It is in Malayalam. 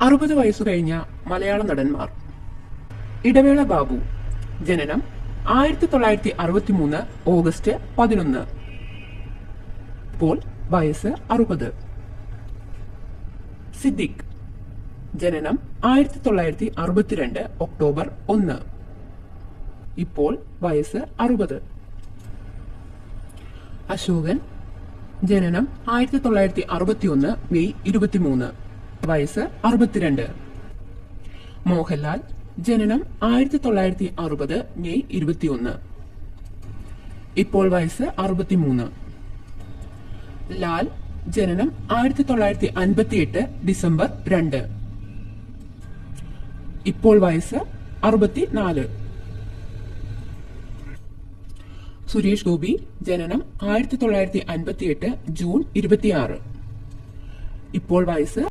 60 വയസ്സു കഴിഞ്ഞ മലയാള നടന്മാർ. ഇടവേള ബാബു, ജനനം 1963 ഓഗസ്റ്റ് 11. ഇപ്പോൾ വയസ്സ് 60. സിദ്ദിഖ്, ജനനം 1962 ഒക്ടോബർ 1. ഇപ്പോൾ വയസ്സ് 60. അശോകൻ, ജനനം 1961 മെയ് 23, വയസ്സ് 62. മോഹൻലാൽ, ജനനം 1960 മെയ് 21, ഇപ്പോൾ വയസ്സ് 63. ലാൽ, ജനനം 1958 ഡിസംബർ 2, ഇപ്പോൾ വയസ്സ് 64. സുരേഷ് ഗോപി, ജനനം 1958 ജൂൺ 26, ഇപ്പോൾ വയസ്സ്